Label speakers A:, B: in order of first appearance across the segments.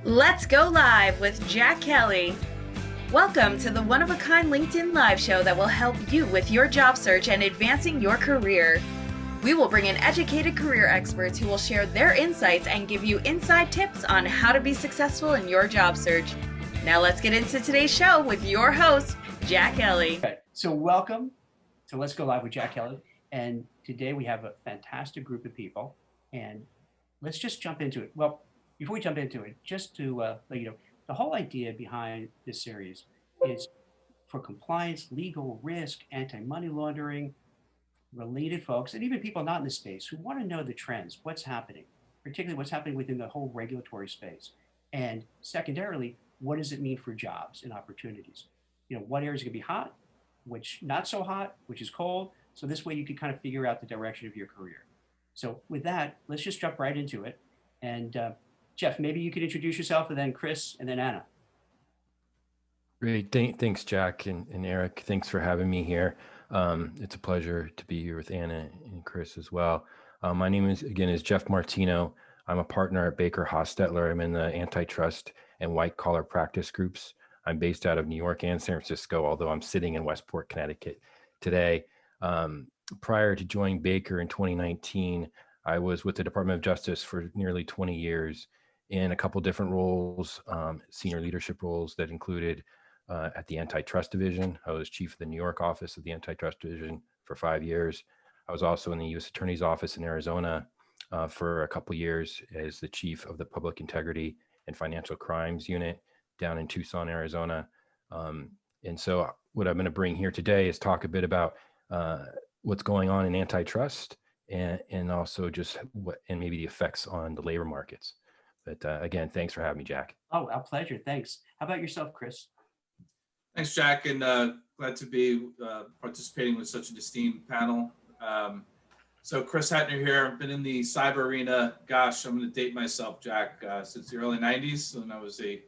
A: Let's go live with Jack Kelly. Welcome to the one-of-a-kind LinkedIn live show that will help you with your job search and advancing your career. We will bring in educated career experts who will share their insights and give you inside tips on how to be successful in your job search. Now let's get into today's show with your host, Jack Kelly.
B: Okay, so welcome to Let's Go Live with Jack Kelly. And today we have a fantastic group of people. And let's just jump into it. Well, before we jump into it, just to let you know, the whole idea behind this series is for compliance, legal, risk, anti-money laundering, related folks, and even people not in the space who want to know the trends, what's happening, particularly what's happening within the whole regulatory space. And secondarily, what does it mean for jobs and opportunities? You know, what areas are going to be hot, which not so hot, which is cold. So this way you can kind of figure out the direction of your career. So with that, let's just jump right into it. And Jeff, maybe you could introduce yourself, and then Chris, and then Anna.
C: Great. Thanks, Jack and Eric. Thanks for having me here. It's a pleasure to be here with Anna and Chris as well. My name is Jeff Martino. I'm a partner at Baker Hostetler. I'm in the antitrust and white collar practice groups. I'm based out of New York and San Francisco, although I'm sitting in Westport, Connecticut today. Prior to joining Baker in 2019, I was with the Department of Justice for nearly 20 years in a couple different roles, senior leadership roles that included at the Antitrust Division. I was chief of the New York office of the Antitrust Division for 5 years. I was also in the U.S. Attorney's Office in Arizona for a couple years as the chief of the Public Integrity and Financial Crimes Unit down in Tucson, Arizona. And so what I'm going to bring here today is talk a bit about what's going on in antitrust and also just what and maybe the effects on the labor markets. But again, thanks for having me, Jack.
B: Oh, our pleasure. Thanks. How about yourself, Chris?
D: Thanks, Jack, and glad to be participating with such an esteemed panel. So Chris Hetner here. I've been in the cyber arena, gosh, I'm going to date myself, Jack, since the early 90s when I was a...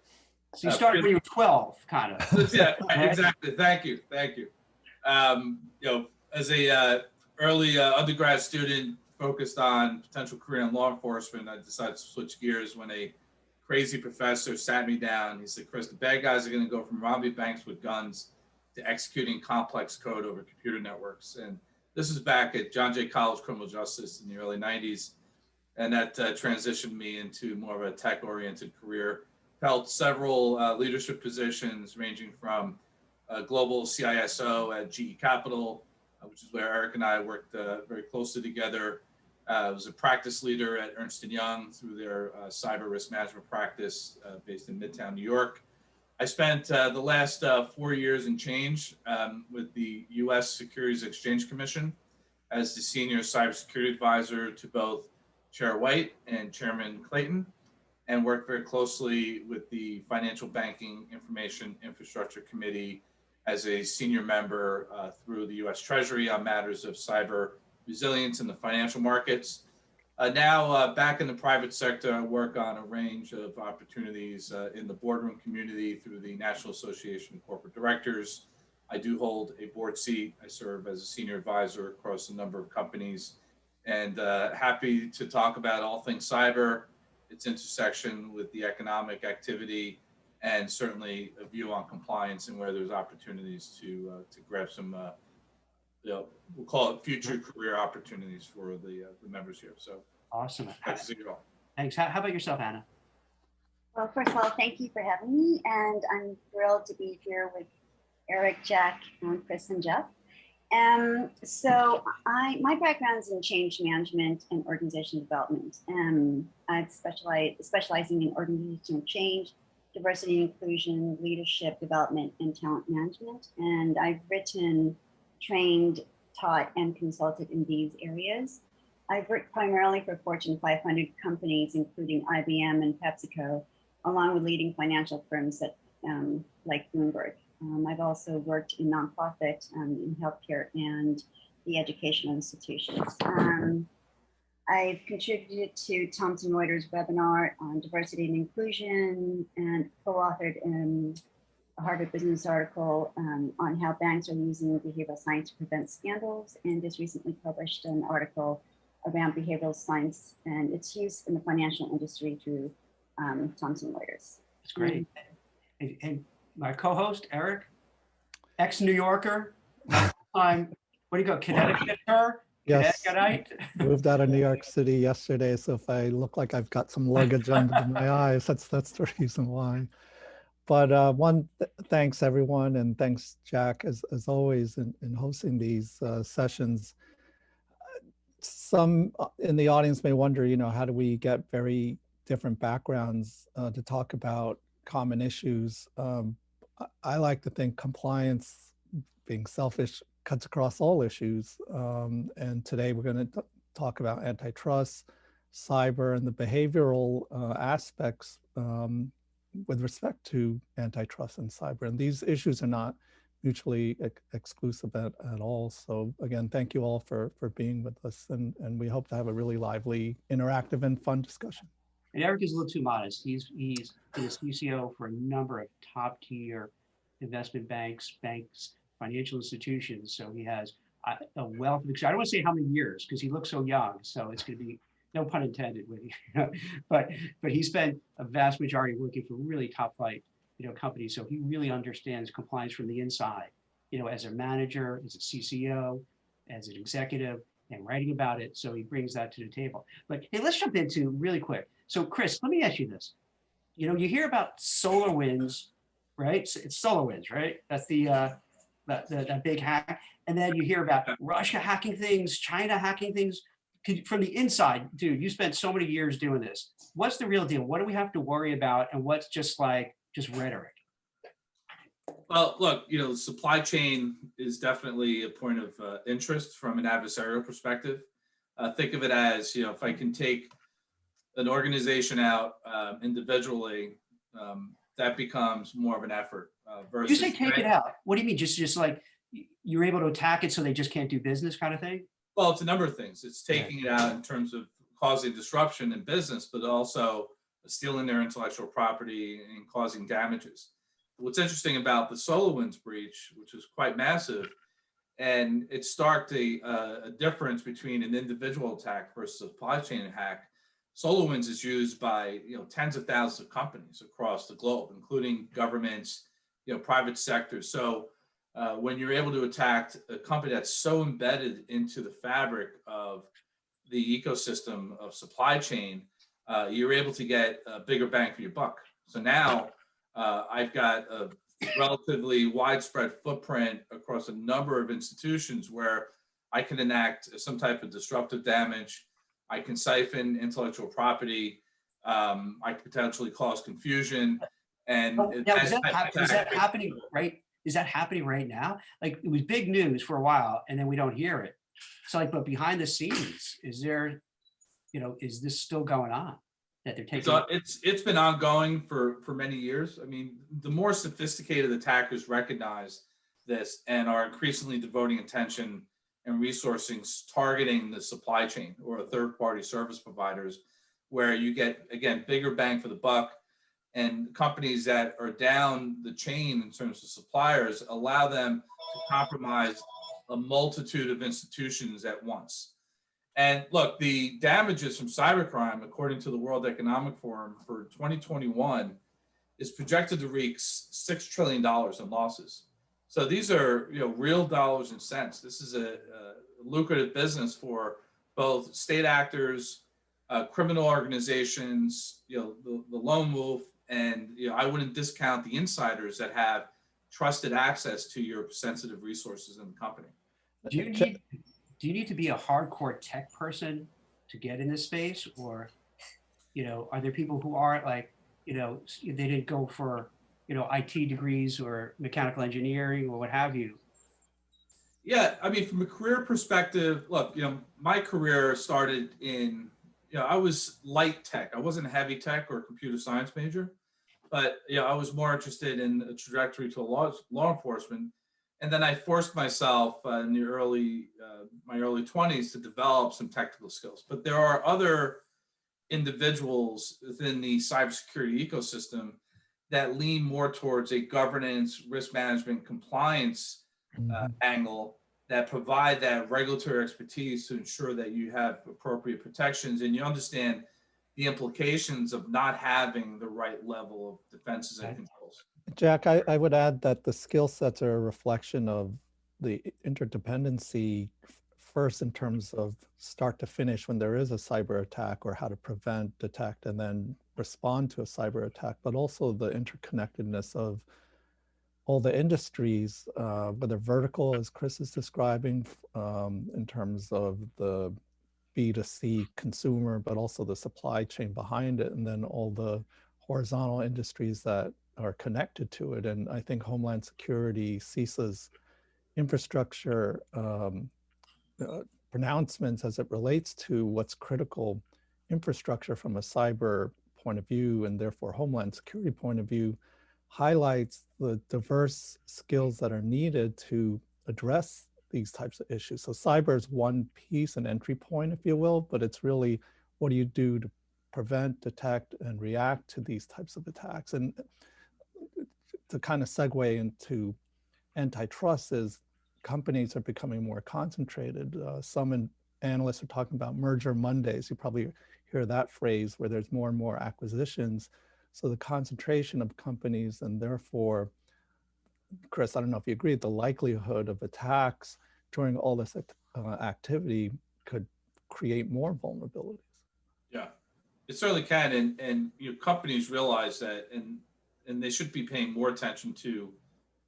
B: So you started when you were 12, kind of.
D: Yeah, exactly. Thank you. As a early undergrad student focused on potential career in law enforcement, I decided to switch gears when a crazy professor sat me down. He said, Chris, the bad guys are going to go from robbing banks with guns to executing complex code over computer networks. And this is back at John Jay College Criminal Justice in the early 90s. And that transitioned me into more of a tech-oriented career. Held several leadership positions ranging from global CISO at GE Capital, which is where Eric and I worked very closely together. I was a practice leader at Ernst & Young through their cyber risk management practice based in Midtown, New York. I spent the last 4 years and change with the U.S. Securities Exchange Commission as the senior cybersecurity advisor to both Chair White and Chairman Clayton, and worked very closely with the Financial Banking Information Infrastructure Committee as a senior member through the U.S. Treasury on matters of cyber resilience in the financial markets. Now back in the private sector, I work on a range of opportunities in the boardroom community through the National Association of Corporate Directors. I do hold a board seat. I serve as a senior advisor across a number of companies, and happy to talk about all things cyber, its intersection with the economic activity, and certainly a view on compliance and where there's opportunities to grab some we'll call it future career opportunities for the members here. So
B: awesome.
D: Nice to see you all.
B: Thanks. How about yourself, Anna?
E: Well, first of all, thank you for having me, and I'm thrilled to be here with Eric, Jack, and Chris, and Jeff. So my background's in change management and organizational development. I've specializing in organizational change, diversity and inclusion, leadership development, and talent management. And I've written, trained, taught, and consulted in these areas. I've worked primarily for Fortune 500 companies, including IBM and PepsiCo, along with leading financial firms like Bloomberg. I've also worked in nonprofit, in healthcare, and the educational institutions. I've contributed to Thomson Reuters webinar on diversity and inclusion, and co-authored a Harvard Business article on how banks are using behavioral science to prevent scandals, and just recently published an article around behavioral science and its use in the financial industry through Thomson Reuters.
B: That's great. And my co-host, Eric, ex-New Yorker, time, what do you go, Connecticuter?
F: Yes,
B: Connecticutite?
F: moved out of New York City yesterday, so if I look like I've got some luggage under my eyes, that's the reason why. But thanks everyone, and thanks Jack as always in hosting these sessions. Some in the audience may wonder, how do we get very different backgrounds to talk about common issues? I like to think compliance, being selfish, cuts across all issues. And today we're going to talk about antitrust, cyber, and the behavioral aspects with respect to antitrust and cyber. And these issues are not mutually exclusive at all. So again, thank you all for being with us. And we hope to have a really lively, interactive, and fun discussion.
B: And Eric is a little too modest. He's been a CCO for a number of top tier investment banks, financial institutions. So he has a wealth of experience. I don't want to say how many years because he looks so young. So it's going to be no pun intended with you, but he spent a vast majority working for really top flight, companies. So he really understands compliance from the inside, as a manager, as a CCO, as an executive, and writing about it. So he brings that to the table. But hey, let's jump into really quick. So Chris, let me ask you this. You hear about SolarWinds, right? It's SolarWinds, right? That's that big hack. And then you hear about Russia hacking things, China hacking things. From the inside, dude, you spent so many years doing this. What's the real deal? What do we have to worry about? And what's just rhetoric?
D: Well, look, the supply chain is definitely a point of interest from an adversarial perspective. Think of it as, if I can take an organization out individually, that becomes more of an effort. Versus
B: You say take it out. What do you mean? Just like you're able to attack it so they just can't do business kind of thing?
D: Well, it's a number of things. It's taking it out in terms of causing disruption in business, but also stealing their intellectual property and causing damages. What's interesting about the SolarWinds breach, which is quite massive, and it starked a difference between an individual attack versus a supply chain hack. SolarWinds is used by tens of thousands of companies across the globe, including governments, private sectors. So when you're able to attack a company that's so embedded into the fabric of the ecosystem of supply chain, you're able to get a bigger bang for your buck. So now I've got a relatively widespread footprint across a number of institutions where I can enact some type of disruptive damage. I can siphon intellectual property. I could potentially cause confusion. And
B: now, is that happening right? Is that happening right now? Like it was big news for a while, and then we don't hear it. So, but behind the scenes, is there, is this still going on? That they're taking.
D: It's been ongoing for many years. I mean, the more sophisticated attackers recognize this and are increasingly devoting attention and resourcing targeting the supply chain or third-party service providers, where you get again bigger bang for the buck. And companies that are down the chain in terms of suppliers allow them to compromise a multitude of institutions at once. And look, the damages from cybercrime, according to the World Economic Forum for 2021, is projected to reach $6 trillion in losses. So these are real dollars and cents. This is a lucrative business for both state actors, criminal organizations, the lone wolf. And I wouldn't discount the insiders that have trusted access to your sensitive resources in the company.
B: Do you need to be a hardcore tech person to get in this space, or are there people who aren't they didn't go for IT degrees or mechanical engineering or what have you?
D: Yeah, I mean, from a career perspective, look, my career started in I was light tech. I wasn't a heavy tech or a computer science major. But I was more interested in a trajectory to law enforcement, and then I forced myself in the my early 20s to develop some technical skills. But there are other individuals within the cybersecurity ecosystem that lean more towards a governance, risk management, compliance angle that provide that regulatory expertise to ensure that you have appropriate protections and you understand the implications of not having the right level of defenses and controls.
F: Jack, I would add that the skill sets are a reflection of the interdependency first in terms of start to finish when there is a cyber attack, or how to prevent, detect, and then respond to a cyber attack, but also the interconnectedness of all the industries, whether vertical, as Chris is describing, in terms of the B2C consumer, but also the supply chain behind it, and then all the horizontal industries that are connected to it. And I think Homeland Security, CISA's infrastructure pronouncements as it relates to what's critical infrastructure from a cyber point of view, and therefore Homeland Security point of view, highlights the diverse skills that are needed to address these types of issues. So cyber is one piece, an entry point, if you will, but it's really, what do you do to prevent, detect, and react to these types of attacks? And to kind of segue into antitrust, is companies are becoming more concentrated. Some analysts are talking about merger Mondays. You probably hear that phrase, where there's more and more acquisitions. So the concentration of companies, and therefore, Chris, I don't know if you agree, the likelihood of attacks during all this activity could create more vulnerabilities.
D: Yeah, it certainly can, and companies realize that, and they should be paying more attention to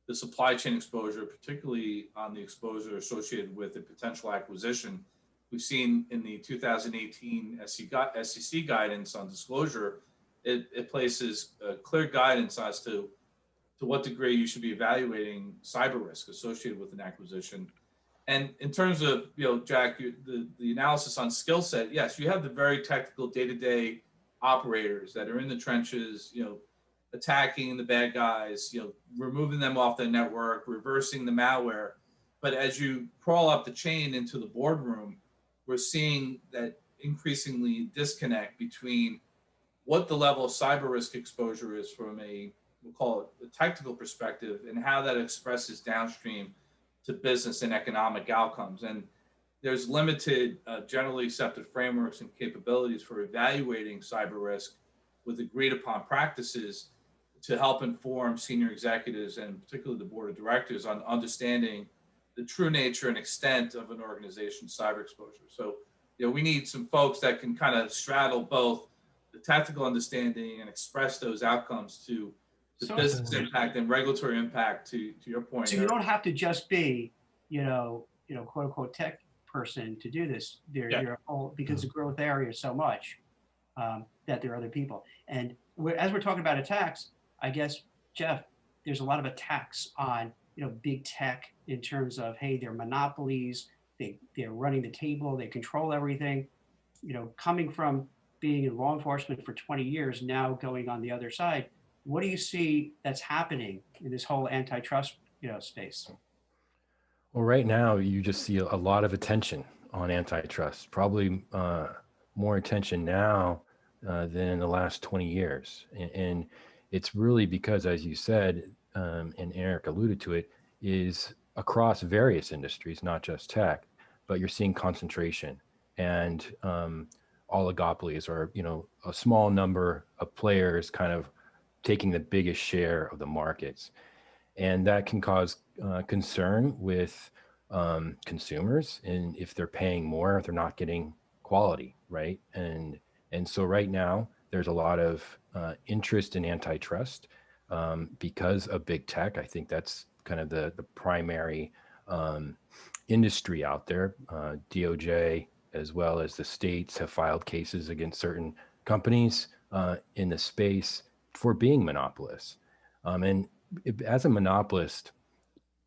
D: the supply chain exposure, particularly on the exposure associated with a potential acquisition. We've seen in the 2018 SEC guidance on disclosure, it places clear guidance as to what degree you should be evaluating cyber risk associated with an acquisition. And in terms of, Jack, the analysis on skill set, yes, you have the very technical day-to-day operators that are in the trenches, attacking the bad guys, removing them off the network, reversing the malware. But as you crawl up the chain into the boardroom, we're seeing that increasingly disconnect between what the level of cyber risk exposure is from we'll call it a technical perspective, and how that expresses downstream to business and economic outcomes. And there's limited generally accepted frameworks and capabilities for evaluating cyber risk with agreed upon practices to help inform senior executives, and particularly the board of directors, on understanding the true nature and extent of an organization's cyber exposure. So, we need some folks that can kind of straddle both the technical understanding and express those outcomes to the business impact and regulatory impact, to your point.
B: So you don't have to just be, quote unquote tech person to do this. You're all, because the growth area is so much that there are other people. And as we're talking about attacks, I guess, Jeff, there's a lot of attacks on, big tech in terms of, hey, they're monopolies, they're running the table, they control everything. Coming from being in law enforcement for 20 years, now going on the other side, what do you see that's happening in this whole antitrust, space?
C: Well, right now, you just see a lot of attention on antitrust, probably more attention now than in the last 20 years. And it's really because, as you said, and Eric alluded to it, is across various industries, not just tech, but you're seeing concentration and oligopolies, or, a small number of players kind of taking the biggest share of the markets. And that can cause concern with consumers, and if they're paying more, if they're not getting quality, right? And so right now, there's a lot of interest in antitrust because of big tech. I think that's kind of the primary industry out there. DOJ, as well as the states, have filed cases against certain companies in the space for being monopolists. And as a monopolist,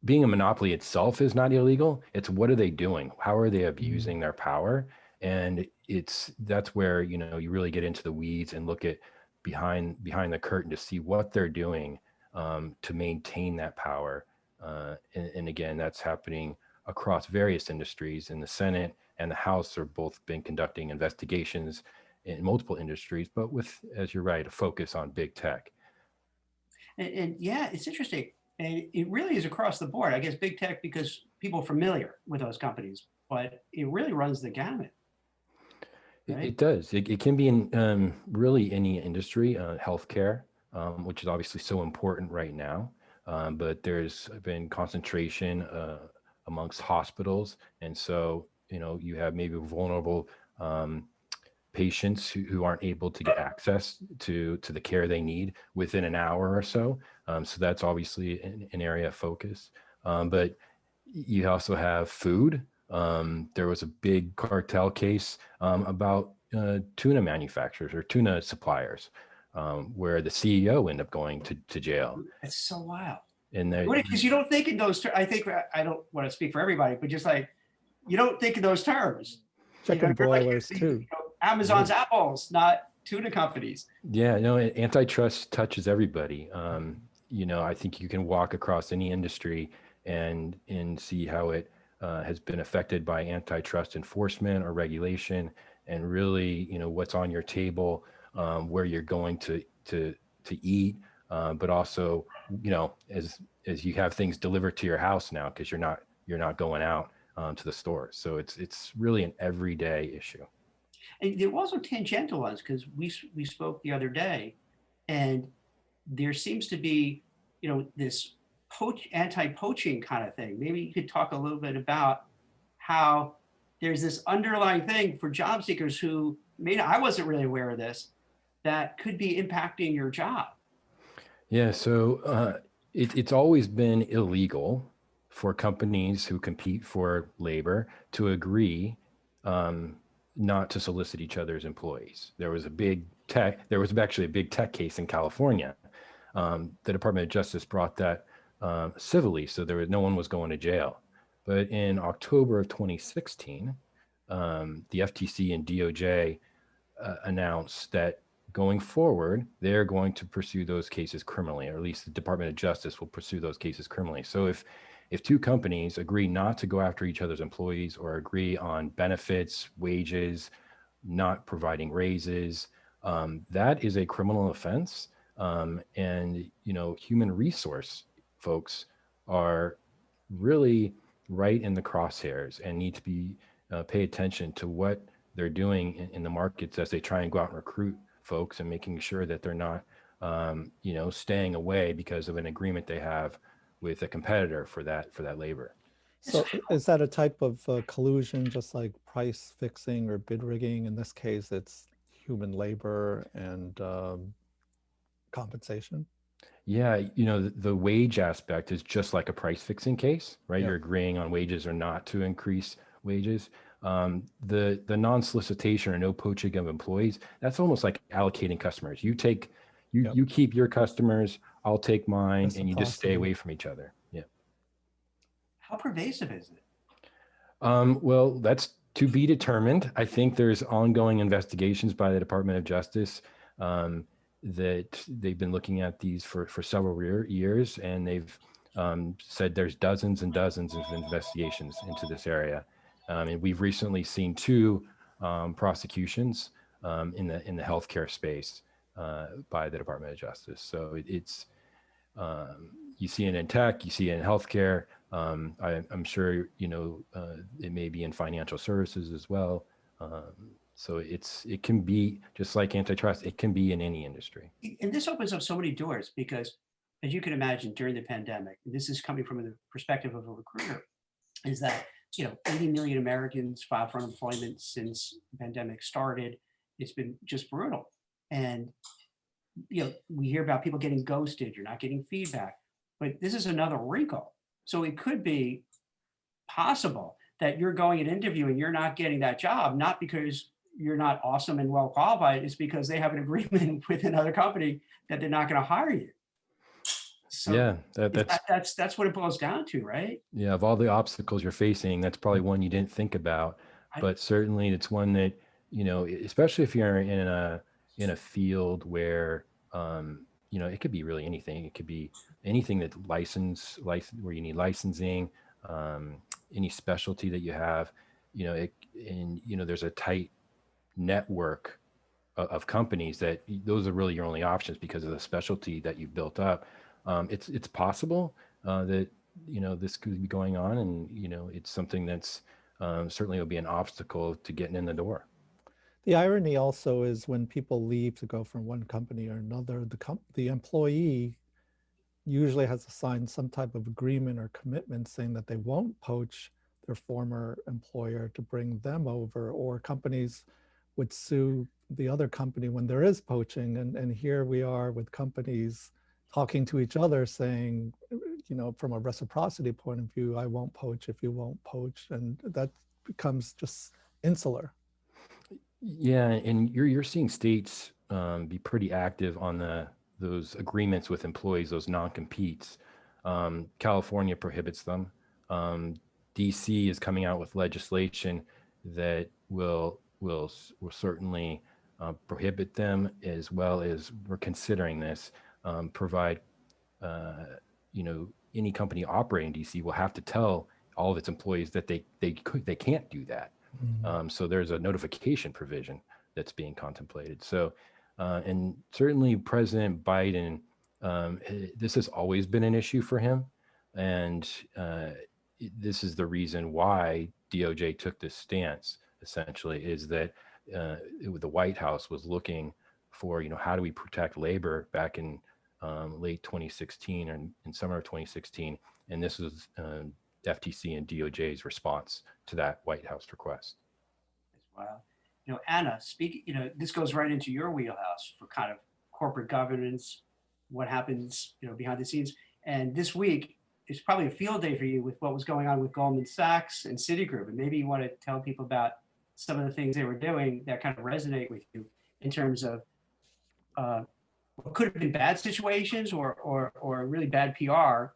C: being a monopoly itself is not illegal. It's what are they doing? How are they abusing their power? And that's where, you really get into the weeds and look at behind the curtain to see what they're doing to maintain that power. And again, that's happening across various industries. And the Senate and the House are both been conducting investigations in multiple industries, but with, as you're right, a focus on big tech.
B: And yeah, it's interesting. And it really is across the board. I guess big tech, because people are familiar with those companies, but it really runs the gamut. right?
C: It does. It can be in really any industry, healthcare, which is obviously so important right now. But there's been concentration amongst hospitals, and so you have maybe vulnerable um, patients who aren't able to get access to the care they need within an hour or so. So that's obviously an area of focus. But you also have food. There was a big cartel case about tuna manufacturers or tuna suppliers, where the CEO ended up going to jail.
B: It's so wild.
C: And
B: Because you don't think in those terms. I think I don't want to speak for everybody, but just like you don't think in those terms.
F: Chicken
B: You're like,
F: broilers too.
B: Amazon's apples, not tuna companies.
C: yeah, no, antitrust touches everybody. I think you can walk across any industry and see how it has been affected by antitrust enforcement or regulation, and really, what's on your table, where you're going to eat, but also, as you have things delivered to your house now, because you're not going out to the store. So it's really an everyday issue.
B: And there were also tangential ones because we spoke the other day, and there seems to be, this anti-poaching kind of thing. Maybe you could talk a little bit about how there's this underlying thing for job seekers who I wasn't really aware of this, that could be impacting your job.
C: Yeah, so it's always been illegal for companies who compete for labor to agree not to solicit each other's employees. There was actually a big tech case in California. The Department of Justice brought that civilly, so no one was going to jail. But in October of 2016, the FTC and DOJ announced that going forward, they're going to pursue those cases criminally, or at least the Department of Justice will pursue those cases criminally. So if two companies agree not to go after each other's employees or agree on benefits, wages, not providing raises, that is a criminal offense. And human resource folks are really right in the crosshairs and need to be pay attention to what they're doing in the markets as they try and go out and recruit folks, and making sure that they're not staying away because of an agreement they have with a competitor for that labor.
F: So is that a type of collusion, just like price fixing or bid rigging? In this case, it's human labor and compensation.
C: Yeah, the wage aspect is just like a price fixing case, right?
F: Yeah.
C: You're agreeing on wages or not to increase wages. The non-solicitation or no poaching of employees, that's almost like allocating customers. You keep your customers, I'll take mine, and you just stay away from each other. Yeah.
B: How pervasive is it?
C: Well, that's to be determined. I think there's ongoing investigations by the Department of Justice that they've been looking at these for several years, and they've said there's dozens and dozens of investigations into this area. And we've recently seen two prosecutions in the healthcare space by the Department of Justice. So it's you see it in tech, you see it in healthcare. I'm sure it may be in financial services as well. So it can be just like antitrust. It can be in any industry.
B: And this opens up so many doors because, as you can imagine, during the pandemic, this is coming from the perspective of a recruiter, is that 80 million Americans filed for unemployment since the pandemic started. It's been just brutal. And we hear about people getting ghosted, you're not getting feedback, but this is another wrinkle. So it could be possible that you're going and interviewing, you're not getting that job, not because you're not awesome and well qualified, it's because they have an agreement with another company that they're not going to hire you. So
C: yeah,
B: that's what it boils down to, right?
C: Yeah, of all the obstacles you're facing, that's probably one you didn't think about, but certainly it's one that, especially if you're in a field where, it could be really anything. It could be anything that license where you need licensing, any specialty that you have, there's a tight network of companies that those are really your only options because of the specialty that you've built up. It's possible that this could be going on, and it's something that's certainly will be an obstacle to getting in the door.
F: The irony also is when people leave to go from one company or another, the employee usually has to sign some type of agreement or commitment saying that they won't poach their former employer to bring them over, or companies would sue the other company when there is poaching. And here we are with companies talking to each other saying, you know, from a reciprocity point of view, I won't poach if you won't poach. And that becomes just insular.
C: Yeah, and you're seeing states be pretty active on those agreements with employees, those non-competes. California prohibits them. DC is coming out with legislation that will certainly prohibit them, as well as we're considering this, provide any company operating in DC will have to tell all of its employees that they can't do that. So there's a notification provision that's being contemplated. So, and certainly President Biden, this has always been an issue for him. And this is the reason why DOJ took this stance, essentially, is that the White House was looking for, how do we protect labor back in late 2016 or in summer of 2016. And this was FTC and DOJ's response to that White House request.
B: Wow. Anna, this goes right into your wheelhouse for kind of corporate governance, what happens, behind the scenes. And this week is probably a field day for you with what was going on with Goldman Sachs and Citigroup. And maybe you want to tell people about some of the things they were doing that kind of resonate with you in terms of what could have been bad situations or really bad PR,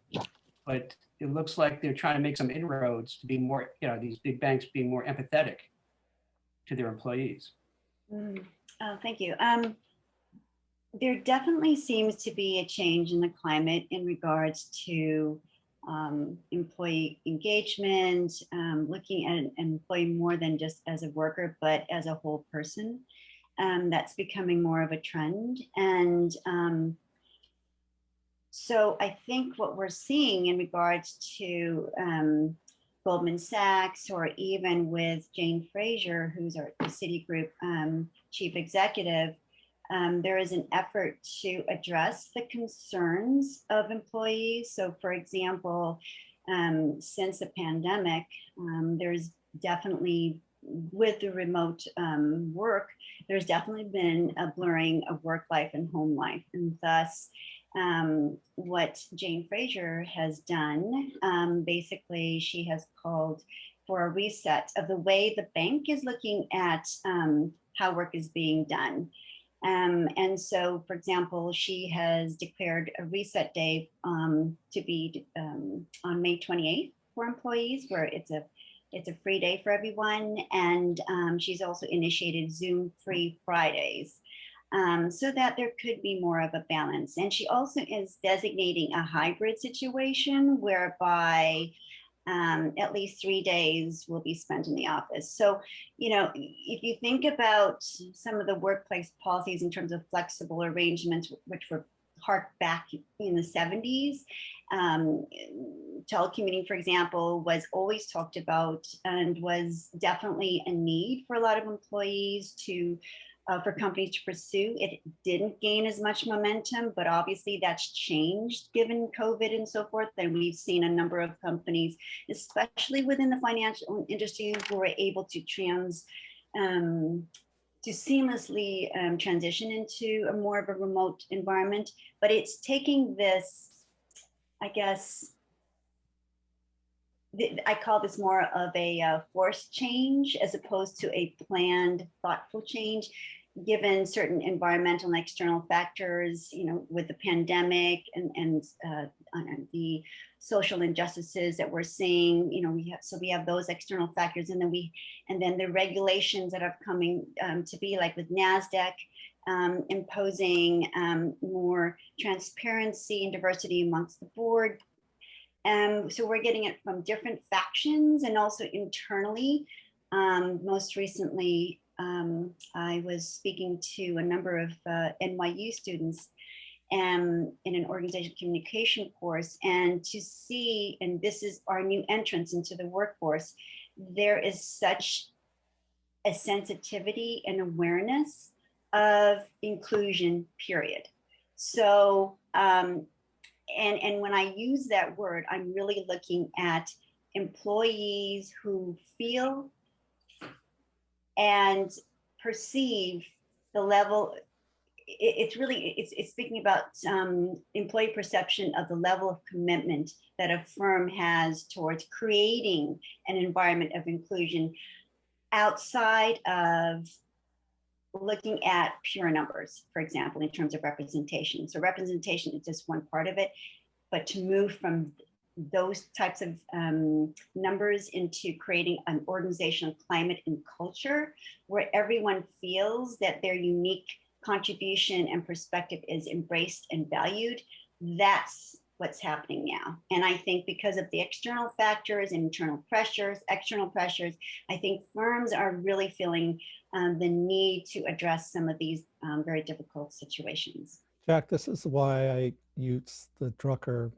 B: but it looks like they're trying to make some inroads to be more, these big banks being more empathetic to their employees.
E: Oh, thank you. There definitely seems to be a change in the climate in regards to employee engagement, looking at an employee more than just as a worker, but as a whole person. That's becoming more of a trend. And so I think what we're seeing in regards to Goldman Sachs, or even with Jane Fraser, who's the Citigroup chief executive, there is an effort to address the concerns of employees. So for example, since the pandemic, there's definitely, with the remote work, there's definitely been a blurring of work life and home life. And thus, what Jane Fraser has done, basically she has called for a reset of the way the bank is looking at how work is being done. And so, for example, she has declared a reset day to be on May 28th for employees, where it's a free day for everyone. And she's also initiated Zoom-free Fridays, so that there could be more of a balance. And she also is designating a hybrid situation whereby at least 3 days will be spent in the office. So, if you think about some of the workplace policies in terms of flexible arrangements, which were harked back in the 70s, telecommuting, for example, was always talked about and was definitely a need for a lot of employees for companies to pursue. It didn't gain as much momentum, but obviously that's changed given COVID and so forth. And we've seen a number of companies, especially within the financial industry, who were able to seamlessly transition into a more of a remote environment. But it's taking this, I guess, I call this more of a forced change as opposed to a planned, thoughtful change, given certain environmental and external factors, with the pandemic and the social injustices that we're seeing. We have those external factors, and then the regulations that are coming to be, like with NASDAQ, imposing more transparency and diversity amongst the board. So we're getting it from different factions and also internally. Most recently, I was speaking to a number of NYU students in an organizational communication course, and to see, and this is our new entrance into the workforce, there is such a sensitivity and awareness of inclusion, period. So, and when I use that word, I'm really looking at employees who feel and perceive the level. It's speaking about employee perception of the level of commitment that a firm has towards creating an environment of inclusion outside of looking at pure numbers, for example, in terms of representation. So representation is just one part of it, but to move from those types of numbers into creating an organizational climate and culture where everyone feels that their unique contribution and perspective is embraced and valued, that's what's happening now. And I think because of the external factors, internal pressures, external pressures, I think firms are really feeling the need to address some of these very difficult situations.
F: Jack, this is why I use the Drucker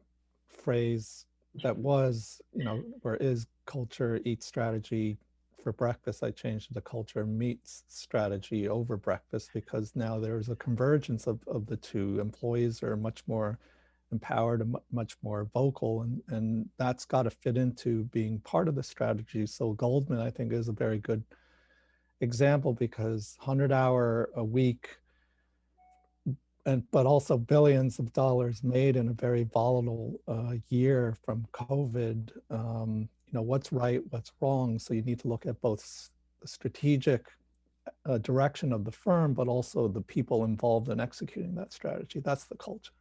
F: phrase that was, where is culture eats strategy for breakfast. I changed the culture meets strategy over breakfast, because now there's a convergence of the two. Employees are much more empowered and much more vocal, and that's got to fit into being part of the strategy. So Goldman, I think, is a very good example, because 100-hour a week, but also billions of dollars made in a very volatile year from COVID. What's right, what's wrong. So you need to look at both the strategic direction of the firm, but also the people involved in executing that strategy. That's the culture.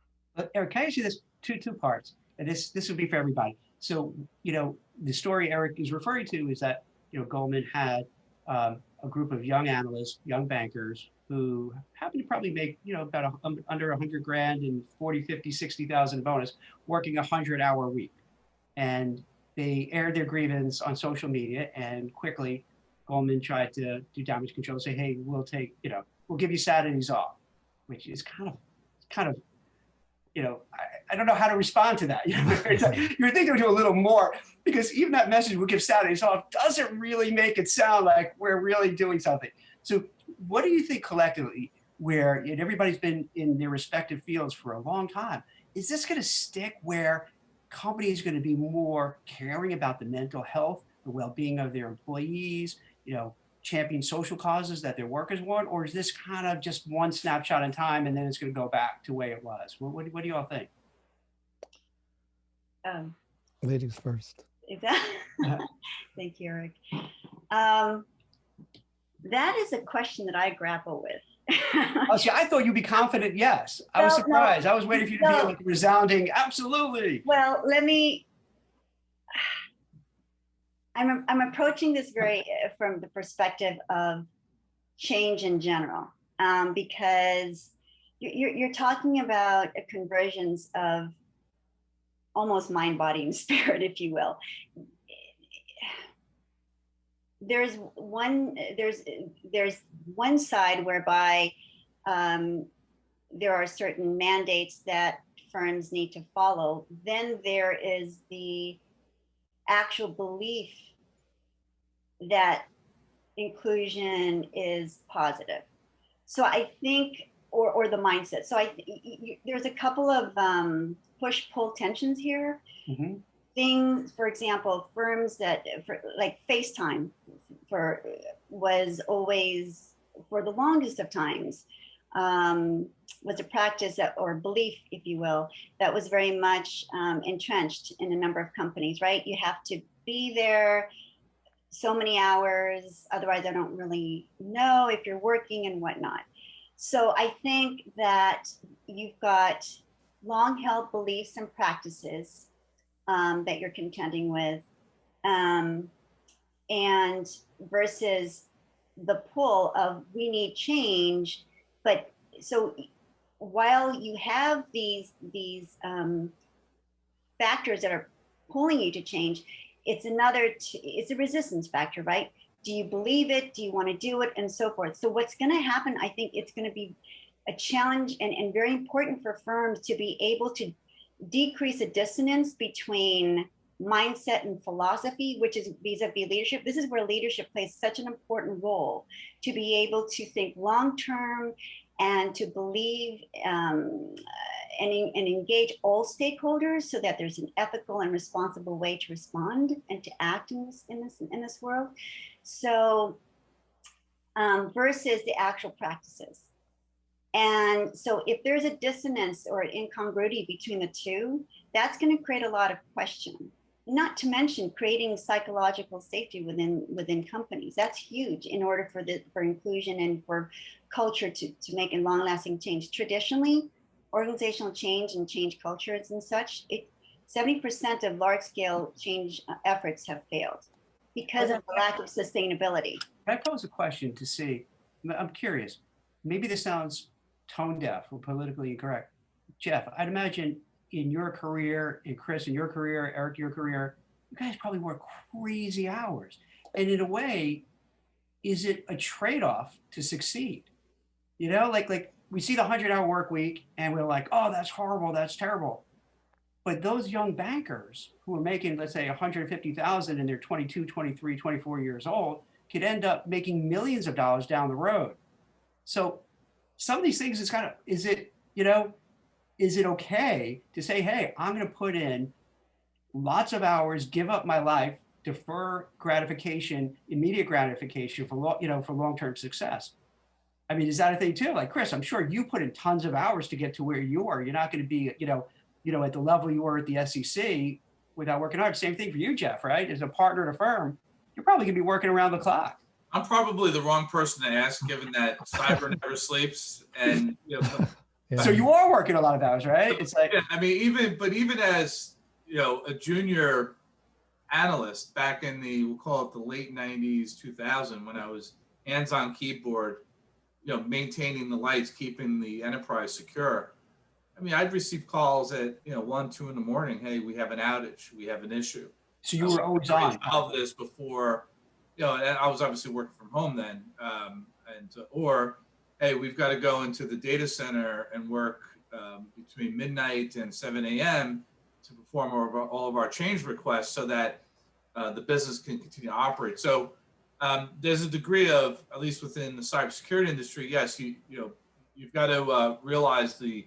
B: Eric, can I ask you this two parts? And this would be for everybody. So, the story Eric is referring to is that, Goldman had a group of young analysts, young bankers who happened to probably make, about under 100 grand and 40, 50, 60,000 bonus, working 100-hour week. And they aired their grievance on social media, and quickly Goldman tried to do damage control, say, hey, we'll give you Saturdays off, which is kind of, I don't know how to respond to that. You would think they would do a little more, because even that message, we'll give Saturdays off, doesn't really make it sound like we're really doing something. So what do you think collectively, where everybody's been in their respective fields for a long time, is this going to stick, where companies are going to be more caring about the mental health, the well-being of their employees, champion social causes that their workers want? Or is this kind of just one snapshot in time and then it's going to go back to the way it was? What do you all think?
F: Ladies first.
E: Thank you, Eric. That is a question that I grapple with.
B: Oh, see, I thought you'd be confident. Yes, I was surprised. I was waiting for you to be like resounding, absolutely.
E: Well, I'm approaching this very from the perspective of change in general, because you're talking about a convergence of almost mind, body, and spirit, if you will. There's one side whereby there are certain mandates that firms need to follow. Then there is the actual belief that inclusion is positive. So I think, or the mindset. So there's a couple of push-pull tensions here. Mm-hmm. Things, for example, firms that, like FaceTime, was always, for the longest of times, was a practice or belief, if you will, that was very much entrenched in a number of companies, right? You have to be there so many hours, otherwise I don't really know if you're working and whatnot. So I think that you've got long-held beliefs and practices that you're contending with, and versus the pull of we need change. But so while you have these factors that are pulling you to change, it's a resistance factor, right? Do you believe it? Do you want to do it? And so forth. So what's going to happen, I think it's going to be a challenge and very important for firms to be able to decrease the dissonance between mindset and philosophy, which is vis-a-vis leadership. This is where leadership plays such an important role, to be able to think long-term and to believe and engage all stakeholders so that there's an ethical and responsible way to respond and to act in this world. So versus the actual practices. And so if there's a dissonance or an incongruity between the two, that's going to create a lot of question. Not to mention creating psychological safety within companies. That's huge in order for inclusion and for culture to make a long-lasting change. Traditionally, organizational change and change cultures and such, 70% of large-scale change efforts have failed because of the lack of sustainability.
B: Can I pose a question to see? I'm curious. Maybe this sounds tone deaf or politically incorrect. Jeff, I'd imagine in your career, and Chris, in your career, Eric, your career, you guys probably work crazy hours. And in a way, is it a trade-off to succeed? You know, like we see the 100-hour work week and we're like, oh, that's horrible, that's terrible. But those young bankers who are making, let's say, 150,000 and they're 22, 23, 24 years old, could end up making millions of dollars down the road. So some of these things is kind of, is it okay to say, hey, I'm going to put in lots of hours, give up my life, defer gratification, immediate gratification for long-term success? I mean, is that a thing too? Like Chris, I'm sure you put in tons of hours to get to where you are. You're not going to be, at the level you were at the SEC without working hard. Same thing for you, Jeff, right? As a partner at a firm, you're probably going to be working around the clock.
D: I'm probably the wrong person to ask, given that cyber never sleeps, and
F: Yeah.
B: So you are working a lot of hours, right? It's like,
D: yeah, I mean, even as a junior analyst back in we'll call it the late 90s, 2000, when I was hands on keyboard, maintaining the lights, keeping the enterprise secure. I mean, I'd receive calls at 1, 2 in the morning. Hey, we have an outage. We have an issue.
B: so you were always on.
D: Solve this before, and I was obviously working from home then, or hey, we've got to go into the data center and work between midnight and 7 a.m. to perform all of our change requests so that the business can continue to operate. So there's a degree of, at least within the cybersecurity industry, yes, you've got to realize the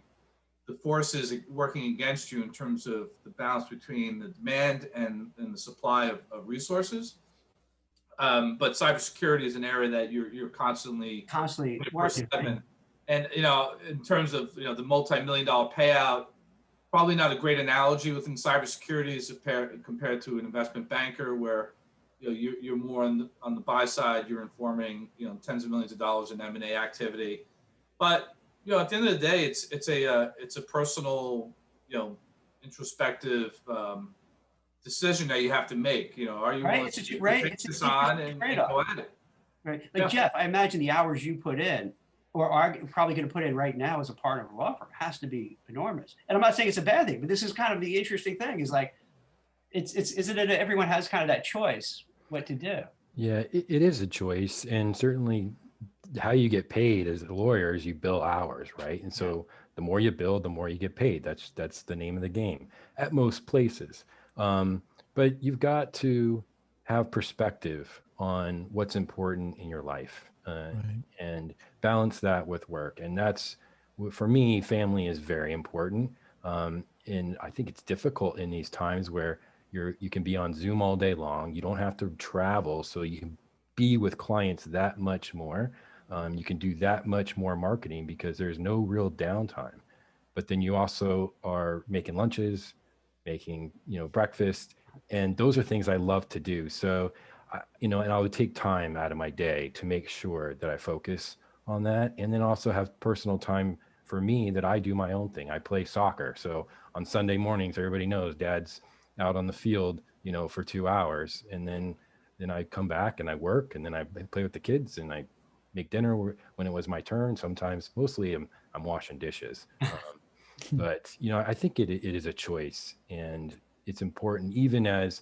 D: forces working against you in terms of the balance between the demand and the supply of resources. But cybersecurity is an area that you're constantly
B: working.
D: And in terms of the multi-million-dollar payout, probably not a great analogy within cybersecurity as compared to an investment banker, where you're more on the buy side. You're informing tens of millions of dollars in M&A activity, but at the end of the day, it's a personal introspective decision that you have to make. Are you willing to take this on and go at it?
B: Right. Like, yeah. Jeff, I imagine the hours you put in or are probably going to put in right now as a partner of a law firm has to be enormous. And I'm not saying it's a bad thing, but this is kind of the interesting thing is like, isn't it everyone has kind of that choice what to do?
C: Yeah, it is a choice. And certainly how you get paid as a lawyer is you bill hours, right? And so the more you bill, the more you get paid. That's the name of the game at most places. But you've got to have perspective on what's important in your life right. And balance that with work. And that's, for me, family is very important. And I think it's difficult in these times where you can be on Zoom all day long. You don't have to travel, so you can be with clients that much more. You can do that much more marketing because there's no real downtime. But then you also are making lunches, making breakfast, and those are things I love to do. So and I would take time out of my day to make sure that I focus on that, and then also have personal time for me that I do my own thing. I play soccer, so on Sunday mornings, everybody knows Dad's out on the field for 2 hours, and then I come back and I work, and then I play with the kids, and I make dinner when it was my turn. Sometimes, mostly I'm washing dishes. But I think it is a choice, and it's important, even as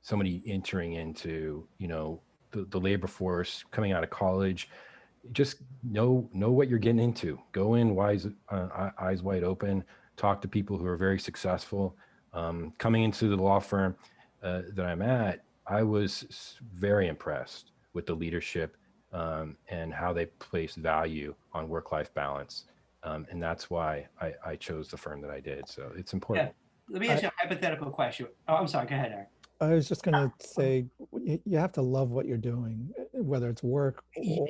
C: somebody entering into the labor force, coming out of college. Just know what you're getting into. Go in eyes wide open. Talk to people who are very successful. Coming into the law firm that I'm at, I was very impressed with the leadership and how they place value on work-life balance. And that's why I chose the firm that I did. So it's important.
B: Yeah. Let me ask you a hypothetical question. Oh, I'm sorry. Go ahead, Eric.
F: I was just going to say, you have to love what you're doing, whether it's work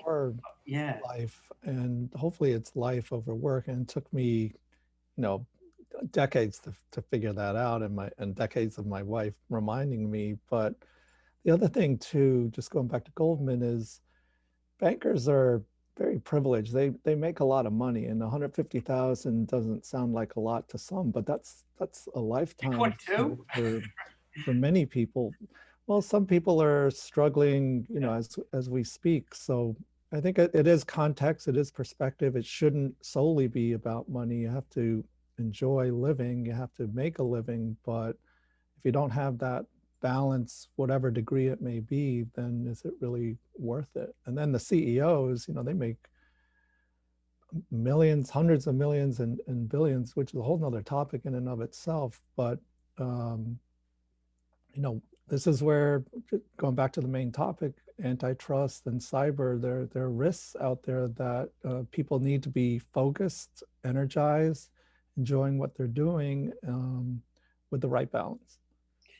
F: or
B: Yeah.
F: life. And hopefully it's life over work. And it took me, decades to figure that out, and decades of my wife reminding me. But the other thing too, just going back to Goldman, is bankers are very privileged. They make a lot of money, and 150,000 doesn't sound like a lot to some, but that's a lifetime
B: 22?
F: for many people. Well, some people are struggling, as we speak. So I think it is context, it is perspective. It shouldn't solely be about money. You have to enjoy living, you have to make a living, but if you don't have that balance, whatever degree it may be, then is it really worth it? And then the CEOs, they make millions, hundreds of millions and billions, which is a whole nother topic in and of itself. But this is where, going back to the main topic, antitrust and cyber, there are risks out there that people need to be focused, energized, enjoying what they're doing with the right balance.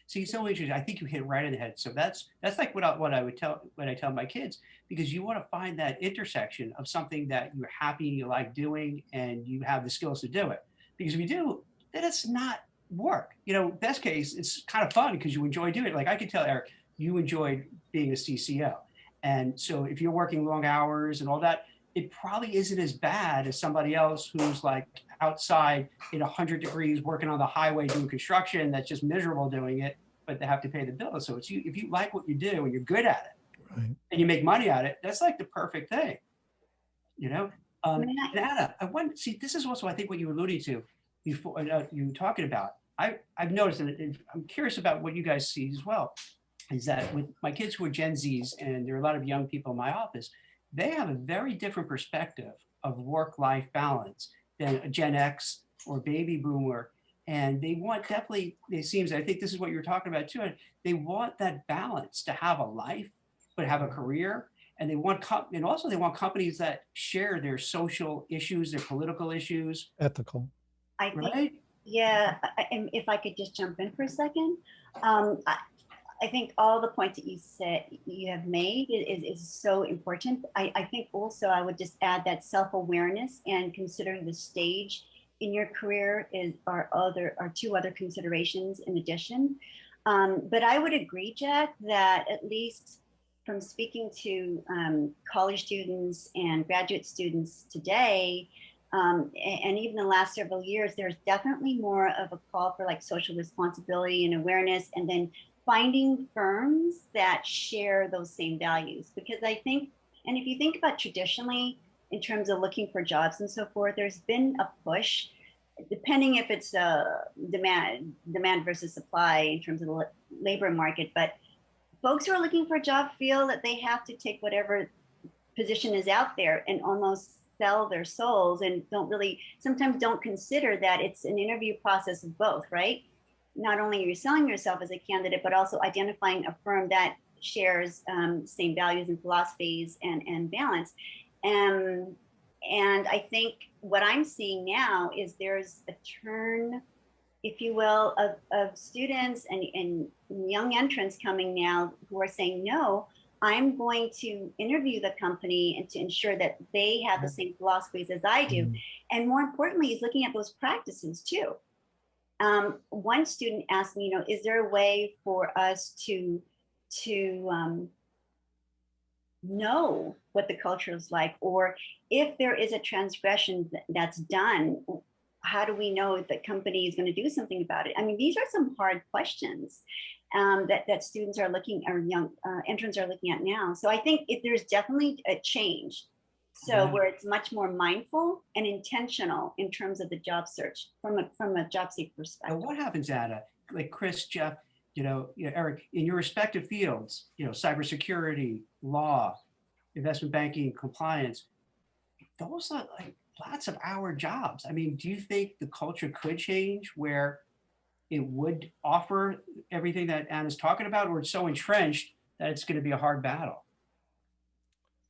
B: See, so interesting. I think you hit right on the head. So that's like what I tell my kids, because you want to find that intersection of something that you're happy, you like doing, and you have the skills to do it. Because if you do, then it's not work. Best case, it's kind of fun because you enjoy doing it. Like I could tell Eric, you enjoyed being a CCO. And so if you're working long hours and all that, it probably isn't as bad as somebody else who's like outside in 100 degrees working on the highway doing construction that's just miserable doing it, but they have to pay the bill. So it's if you like what you do and you're good at it,
F: right,
B: and you make money at it, that's like the perfect thing. And Anna, I want to see, this is also, I think, what you were alluding to before, you were talking about. I've noticed, and I'm curious about what you guys see as well, is that with my kids who are Gen Zs, and there are a lot of young people in my office, they have a very different perspective of work-life balance than a Gen X or baby boomer. And they want definitely, it seems, I think this is what you're talking about too, they want that balance to have a life, but have a career. And they want, and also they want companies that share their social issues, their political issues.
F: Ethical.
E: I think,
B: right?
E: Yeah, and if I could just jump in for a second. I think all the points that you have made is so important. I think also I would just add that self-awareness and considering the stage in your career are two other considerations in addition. But I would agree, Jack, that at least from speaking to college students and graduate students today, and even the last several years, there's definitely more of a call for like social responsibility and awareness, and then finding firms that share those same values. Because I think, and if you think about traditionally in terms of looking for jobs and so forth, there's been a push, depending if it's demand versus supply in terms of the labor market, but folks who are looking for a job feel that they have to take whatever position is out there and almost sell their souls, and sometimes don't consider that it's an interview process of both, right? Not only are you selling yourself as a candidate, but also identifying a firm that shares same values and philosophies and balance. And I think what I'm seeing now is there's a turn, if you will, of students and young entrants coming now who are saying, no, I'm going to interview the company and to ensure that they have the same philosophies as I do. And more importantly, is looking at those practices too. One student asked me, is there a way for us to know what the culture is like, or if there is a transgression that's done, how do we know if the company is going to do something about it? I mean, these are some hard questions that students are looking, or young entrants are looking at now. So I think there's definitely a change. So where it's much more mindful and intentional in terms of the job search from a job seeker perspective.
B: What happens, Anna? Like Chris, Jeff, Eric, in your respective fields, cybersecurity, law, investment banking, compliance, those are like lots of hour jobs. I mean, do you think the culture could change where it would offer everything that Anna's talking about, or it's so entrenched that it's going to be a hard battle?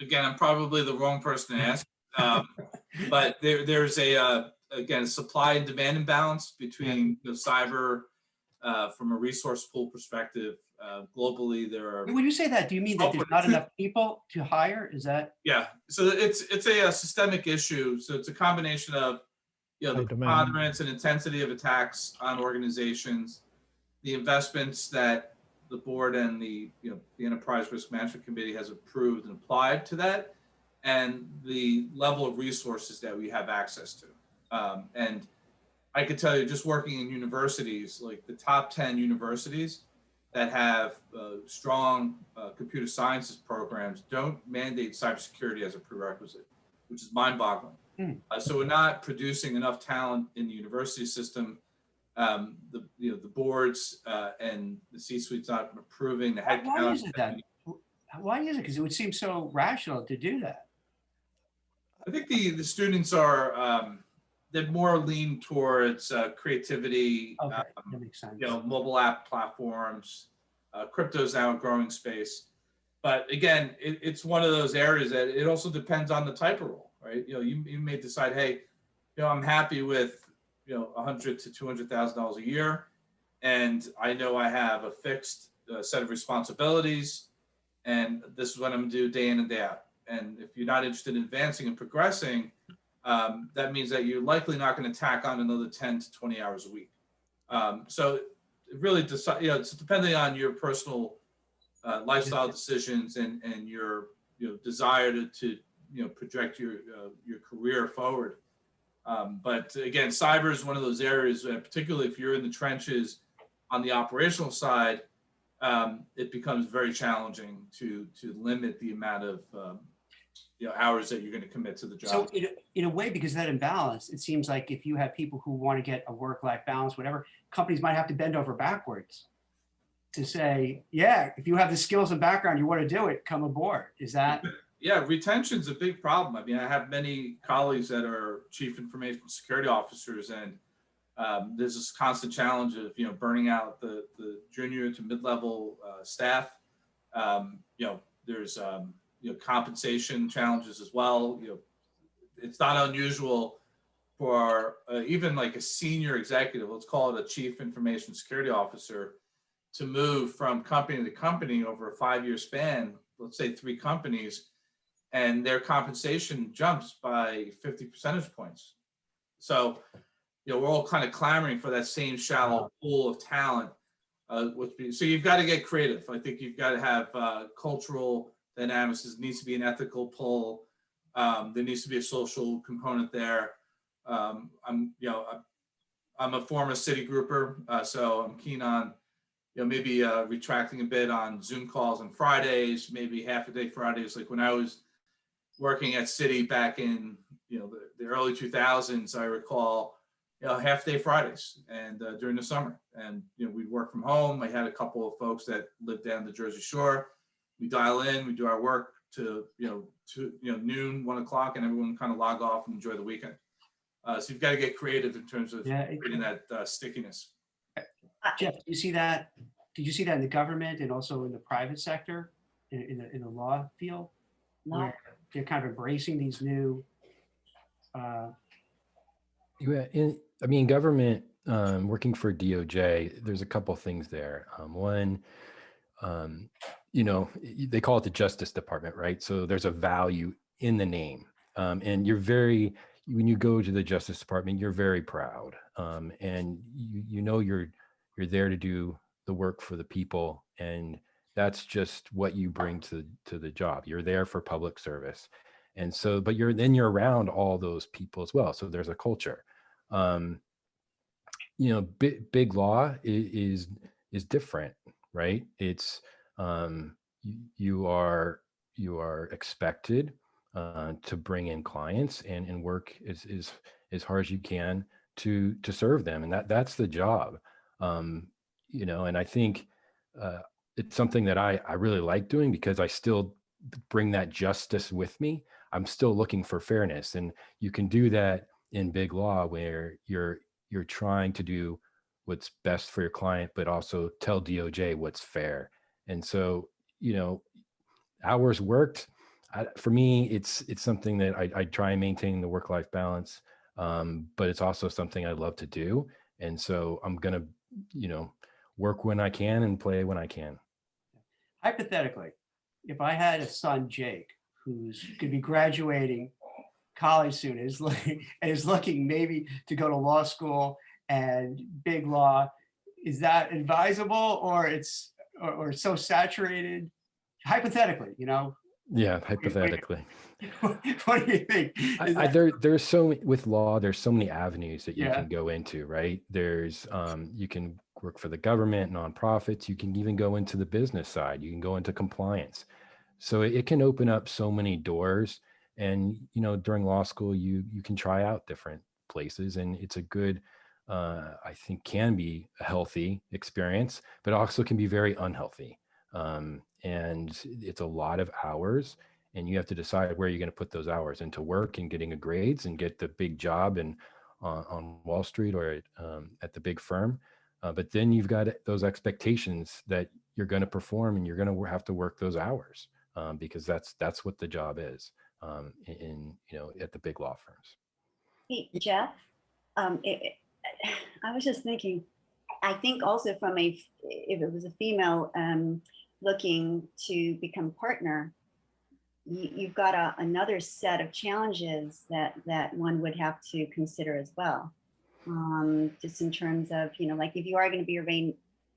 D: Again, I'm probably the wrong person to ask. But there's again, supply and demand imbalance between cyber from a resource pool perspective. Globally, there are.
B: When you say that, do you mean that there's not enough people to hire? Is that?
D: Yeah, so it's a systemic issue. So it's a combination of the preponderance and intensity of attacks on organizations, the investments that the board and the Enterprise Risk Management Committee has approved and applied to that, and the level of resources that we have access to. And I could tell you, just working in universities, like the top 10 universities that have strong computer sciences programs don't mandate cybersecurity as a prerequisite, which is mind-boggling. So we're not producing enough talent in the university system. The boards and the C-suite's not approving the headcount.
B: Why is it that? Why is it? Because it would seem so rational to do that.
D: I think the students are they're more lean towards creativity.
B: Okay, that makes sense.
D: Mobile app platforms. Crypto's now a growing space, but again, it's one of those areas that it also depends on the type of role, right? You may decide, hey, I'm happy with $100,000 to $200,000 a year, and I know I have a fixed set of responsibilities, and this is what I'm gonna do day in and day out. And if you're not interested in advancing and progressing, that means that you're likely not going to tack on another 10 to 20 hours a week. So it really it's depending on your personal lifestyle decisions and your desire to project your career forward. But again, cyber is one of those areas, particularly if you're in the trenches on the operational side, it becomes very challenging to limit the amount of hours that you're going to commit to the job.
B: So in a way, because of that imbalance, it seems like if you have people who want to get a work-life balance, whatever, companies might have to bend over backwards to say, yeah, if you have the skills and background, you want to do it, come aboard. Is that?
D: Yeah, retention's a big problem. I mean, I have many colleagues that are chief information security officers, and there's this constant challenge of burning out the junior to mid-level staff. There's compensation challenges as well. It's not unusual for even like a senior executive, let's call it a chief information security officer, to move from company to company over a 5-year span, let's say 3 companies, and their compensation jumps by 50 percentage points. So, we're all kind of clamoring for that same shallow pool of talent. So you've got to get creative. I think you've got to have cultural dynamics. There needs to be an ethical pull. There needs to be a social component there. I'm a former city grouper, so I'm keen on maybe retracting a bit on Zoom calls on Fridays, maybe half a day Fridays. Like when I was working at Citi back in the early 2000s, I recall half day Fridays and during the summer, and we'd work from home. I had a couple of folks that lived down the Jersey Shore. We dial in, we do our work to noon, 1 o'clock, and everyone kind of log off and enjoy the weekend. So you've got to get creative in terms of creating that stickiness.
B: Jeff, did you see that? Did you see that in the government and also in the private sector, in the law field, where they're kind of embracing these new?
C: Government, working for DOJ, there's a couple things there. One, they call it the Justice Department, right? So there's a value in the name, and when you go to the Justice Department, you're very proud, and you're there to do the work for the people, and that's just what you bring to the job. You're there for public service, and so, but you're around all those people as well. So there's a culture. Big law is different, right? It's you are expected to bring in clients and work as hard as you can to serve them, and that's the job. And I think it's something that I really like doing, because I still bring that justice with me. I'm still looking for fairness, and you can do that in big law where you're trying to do what's best for your client, but also tell DOJ what's fair. And so, you know, hours worked, for me, it's something that I try and maintain the work-life balance, but it's also something I love to do. And so I'm gonna, you know, work when I can and play when I can.
B: Hypothetically, if I had a son, Jake, who's could be graduating college soon, is looking maybe to go to law school and big law, is that advisable, or or so saturated? Hypothetically, you know.
C: Yeah, hypothetically.
B: What do you think?
C: There's so with law, there's so many avenues that you
B: Yeah.
C: can go into, right? There's you can work for the government, nonprofits, you can even go into the business side, you can go into compliance. So it can open up so many doors. And you know, during law school, you can try out different places, and it's a good I think can be a healthy experience, but also can be very unhealthy. And it's a lot of hours, and you have to decide where you're going to put those hours into work and getting a grades and get the big job and on Wall Street or at the big firm. But then you've got those expectations that you're going to perform, and you're going to have to work those hours because that's what the job is in you know, at the big law firms.
E: Hey, Jeff, I was just thinking, I think also from if it was a female looking to become partner, you've got another set of challenges that one would have to consider as well. Just in terms of, you know, like if you are going to be a rain,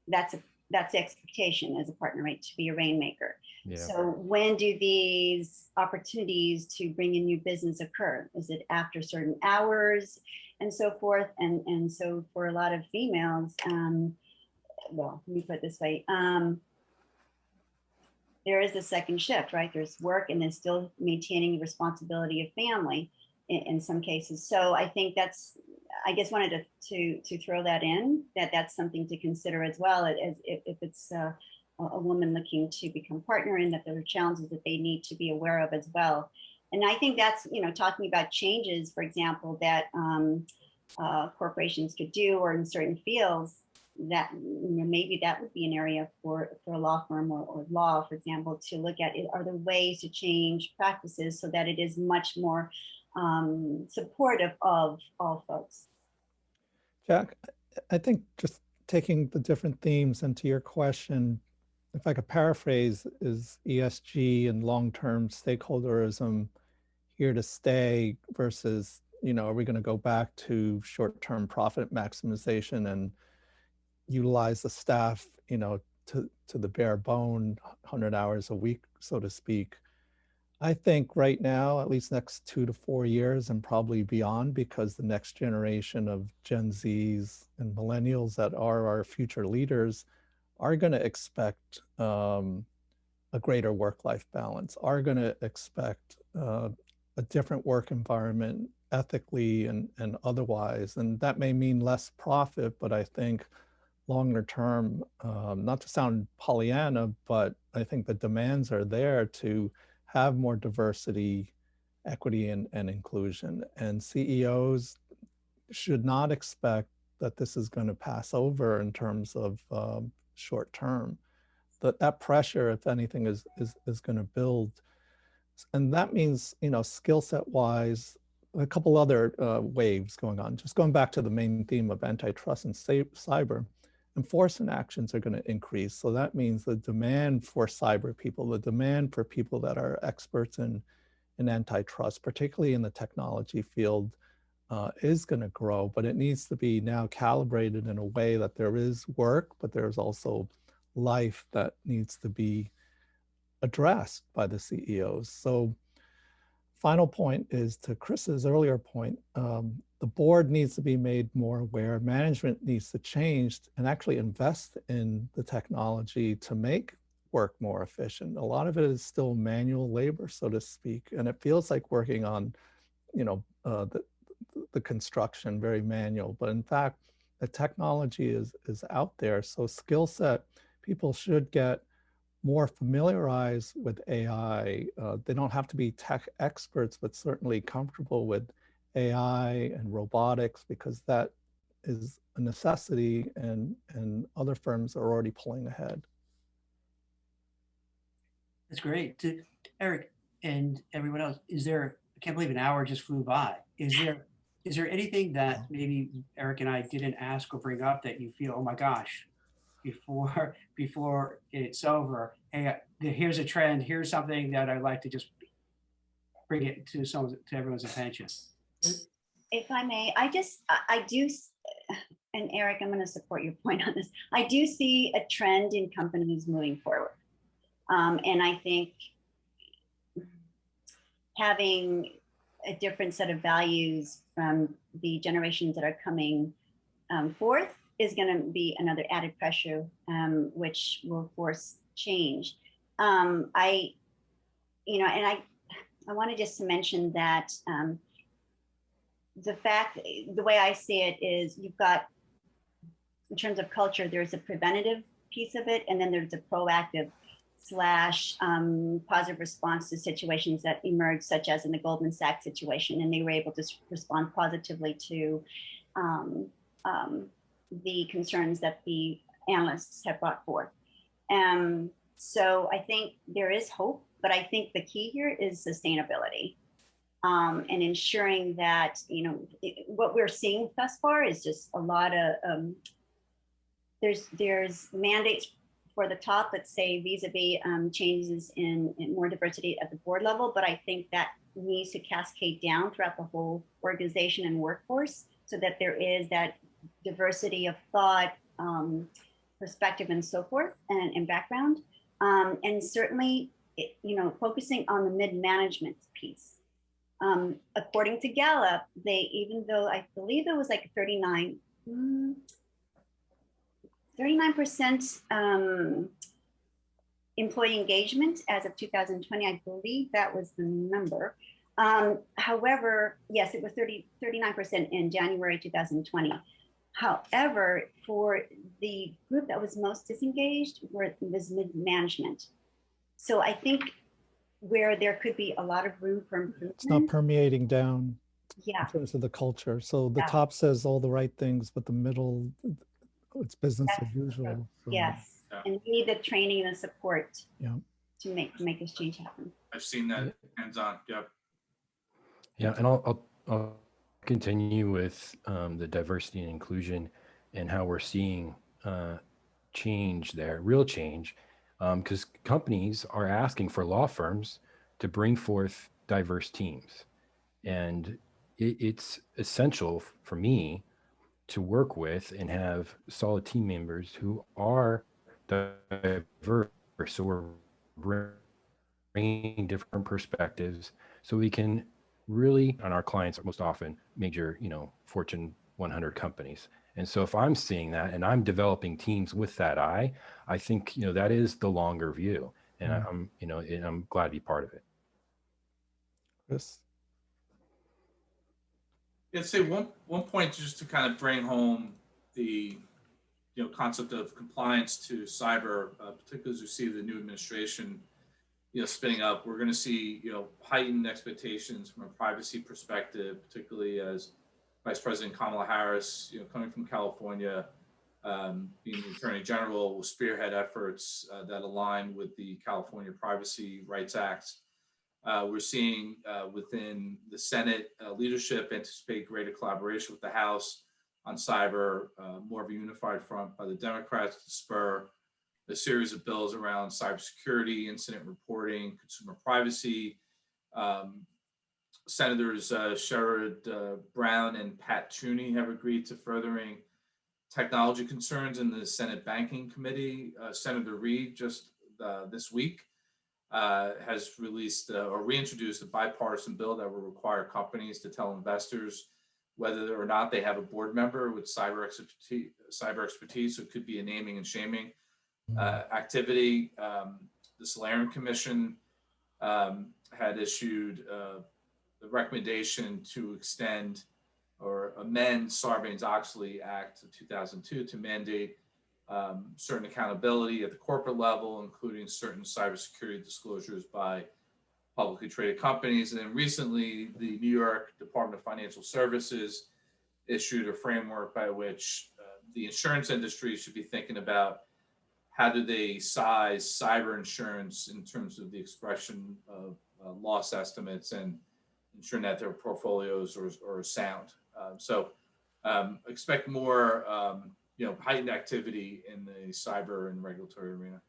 E: that's the expectation as a partner, right? To be a rainmaker.
C: Yeah.
E: So when do these opportunities to bring in new business occur? Is it after certain hours and so forth? And so for a lot of females, well, let me put it this way. There is the second shift, right? There's work and then still maintaining the responsibility of family in some cases. So I think that's, I just wanted to throw that in, that's something to consider as well, as if it's a woman looking to become partner, and that there are challenges that they need to be aware of as well. And I think that's, you know, talking about changes, for example, that corporations could do, or in certain fields, that, you know, maybe that would be an area for a law firm or law, for example, to look at it. Are there ways to change practices so that it is much more supportive of all folks?
F: Jack, I think just taking the different themes into your question, if I could paraphrase, is ESG and long-term stakeholderism here to stay versus, you know, are we going to go back to short-term profit maximization and utilize the staff, you know, to the bare bone, 100 hours a week, so to speak? I think right now, at least next 2 to 4 years and probably beyond, because the next generation of Gen Zs and millennials that are our future leaders are going to expect a greater work-life balance, are going to expect a different work environment ethically and otherwise. And that may mean less profit, but I think longer term, not to sound Pollyanna, but I think the demands are there to have more diversity, equity, and inclusion. And CEOs should not expect that this is going to pass over in terms of short term. That pressure, if anything, is going to build. And that means, you know, skill set wise, a couple other waves going on. Just going back to the main theme of antitrust and cyber, enforcement actions are going to increase. So that means the demand for cyber people, the demand for people that are experts in antitrust, particularly in the technology field, is going to grow, but it needs to be now calibrated in a way that there is work, but there's also life that needs to be addressed by the CEOs. So final point is to Chris's earlier point, the board needs to be made more aware, management needs to change and actually invest in the technology to make work more efficient. A lot of it is still manual labor, so to speak, and it feels like working on, you know, the construction, very manual, but in fact, the technology is out there. So skill set, people should get more familiarized with AI. They don't have to be tech experts, but certainly comfortable with AI and robotics, because that is a necessity, and other firms are already pulling ahead.
B: That's great. Eric and everyone else, I can't believe an hour just flew by. Is there anything that maybe Eric and I didn't ask or bring up that you feel, oh my gosh, before it's over, hey, here's a trend, here's something that I'd like to just bring it to everyone's attention?
E: If I may, I do, and Eric, I'm going to support your point on this. I do see a trend in companies moving forward. And I think having a different set of values from the generations that are coming forth is going to be another added pressure, which will force change. I want to just mention that the way I see it is, you've got, in terms of culture, there's a preventative piece of it, and then there's a proactive / positive response to situations that emerge, such as in the Goldman Sachs situation, and they were able to respond positively to the concerns that the analysts have brought forth. So I think there is hope, but I think the key here is sustainability, and ensuring that, what we're seeing thus far is just a lot of, there's mandates for the top that say vis-a-vis changes in more diversity at the board level, but I think that needs to cascade down throughout the whole organization and workforce, so that there is that diversity of thought, perspective, and so forth, and background. And certainly, focusing on the mid-management piece. According to Gallup, even though I believe it was like 39% employee engagement as of 2020, I believe that was the number. However, yes, it was 39% in January 2020. However, for the group that was most disengaged was mid-management. So I think where there could be a lot of room for improvement.
F: It's not permeating down
E: in
F: terms of the culture. So the top says all the right things, but the middle, it's business as usual. So.
E: Yes, and we need the training and support
F: to
E: make this change happen.
D: I've seen that hands-on. Yep.
C: Yeah, and I'll continue with the diversity and inclusion and how we're seeing change there, real change, because companies are asking for law firms to bring forth diverse teams. And it's essential for me to work with and have solid team members who are diverse. So we're bringing different perspectives so we can really, and our clients are most often major, Fortune 100 companies. And so if I'm seeing that and I'm developing teams with that eye, I think, that is the longer view. And I'm glad to be part of it.
F: Chris?
D: I'd say one point just to kind of bring home the concept of compliance to cyber, particularly as we see the new administration spinning up. We're going to see heightened expectations from a privacy perspective, particularly as Vice President Kamala Harris, coming from California, being the Attorney General, will spearhead efforts that align with the California Privacy Rights Act. We're seeing within the Senate leadership anticipate greater collaboration with the House on cyber, more of a unified front by the Democrats to spur a series of bills around cybersecurity, incident reporting, consumer privacy. Senators Sherrod Brown and Pat Tooney have agreed to furthering technology concerns in the Senate Banking Committee. Senator Reid just this week has released or reintroduced a bipartisan bill that will require companies to tell investors whether or not they have a board member with cyber expertise. So it could be a naming and shaming activity. The Solarium Commission had issued the recommendation to extend or amend Sarbanes-Oxley Act of 2002 to mandate certain accountability at the corporate level, including certain cybersecurity disclosures by publicly traded companies. And then recently, the New York Department of Financial Services issued a framework by which the insurance industry should be thinking about how do they size cyber insurance in terms of the expression of loss estimates and ensuring that their portfolios are sound. Expect more heightened activity in the cyber and regulatory arena.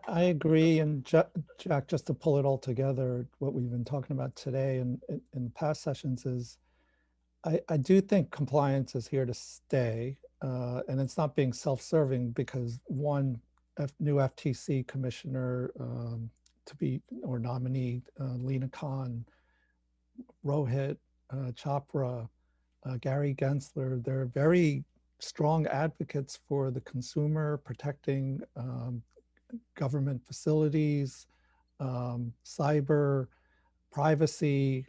F: I agree. And Jack, just to pull it all together, what we've been talking about today and in past sessions is, I do think compliance is here to stay. And it's not being self-serving because one new FTC commissioner nominee, Lena Khan, Rohit, Chopra, Gary Gensler, they're very strong advocates for the consumer, protecting government facilities, cyber, privacy,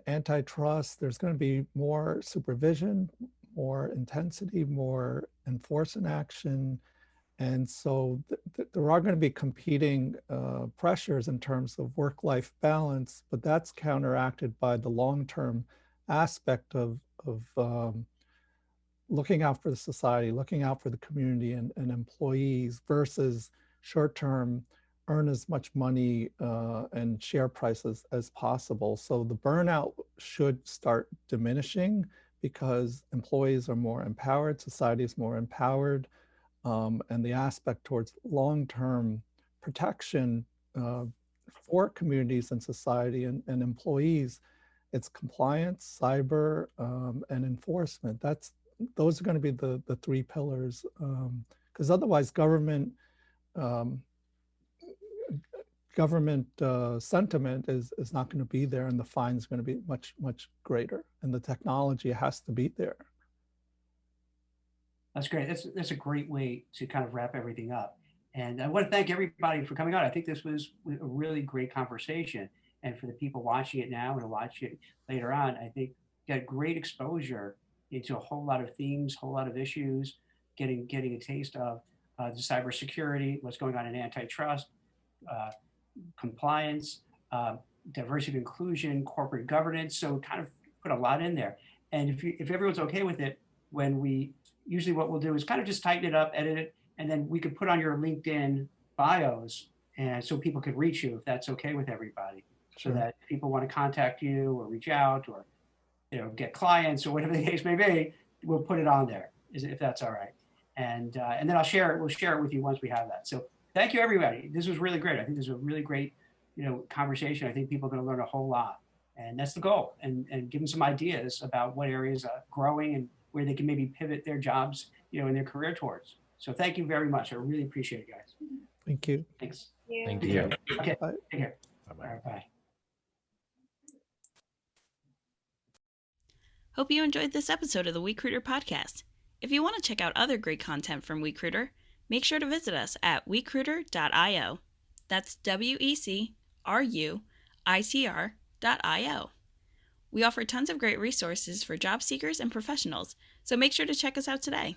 F: antitrust. There's going to be more supervision, more intensity, more enforcement action. And so there are going to be competing pressures in terms of work-life balance, but that's counteracted by the long-term aspect of looking out for the society, looking out for the community and employees versus short-term earn as much money and share prices as possible. So the burnout should start diminishing because employees are more empowered, society is more empowered, and the aspect towards long-term protection for communities and society and employees, it's compliance, cyber, and enforcement. Those are going to be the three pillars, because otherwise government sentiment is not going to be there, and the fine is going to be much greater, and the technology has to be there.
B: That's great. That's a great way to kind of wrap everything up. And I want to thank everybody for coming on. I think this was a really great conversation. And for the people watching it now and watch it later on, I think you got great exposure into a whole lot of themes, whole lot of issues, getting a taste of the cybersecurity, what's going on in antitrust, compliance, diversity and inclusion, corporate governance. So kind of put a lot in there. And if everyone's okay with it, usually what we'll do is kind of just tighten it up, edit it, and then we could put on your LinkedIn bios, and so people could reach you if that's okay with everybody. Sure. So that if people want to contact you or reach out or get clients or whatever the case may be, we'll put it on there if that's all right. And then we'll share it with you once we have that. So thank you, everybody. This was really great. I think this was a really great conversation. I think people are going to learn a whole lot, and that's the goal. And give them some ideas about what areas are growing and where they can maybe pivot their jobs, in their career towards. So thank you very much. I really appreciate it, guys.
F: Thank you.
B: Thanks.
C: Thank you.
B: Okay.
F: Bye.
B: Take care.
C: Bye-bye.
B: All right, bye.
A: Hope you enjoyed this episode of the WeCruiter podcast. If you want to check out other great content from WeCruiter, make sure to visit us at wecruiter.io. That's WECRUITR.io. We offer tons of great resources for job seekers and professionals, so make sure to check us out today.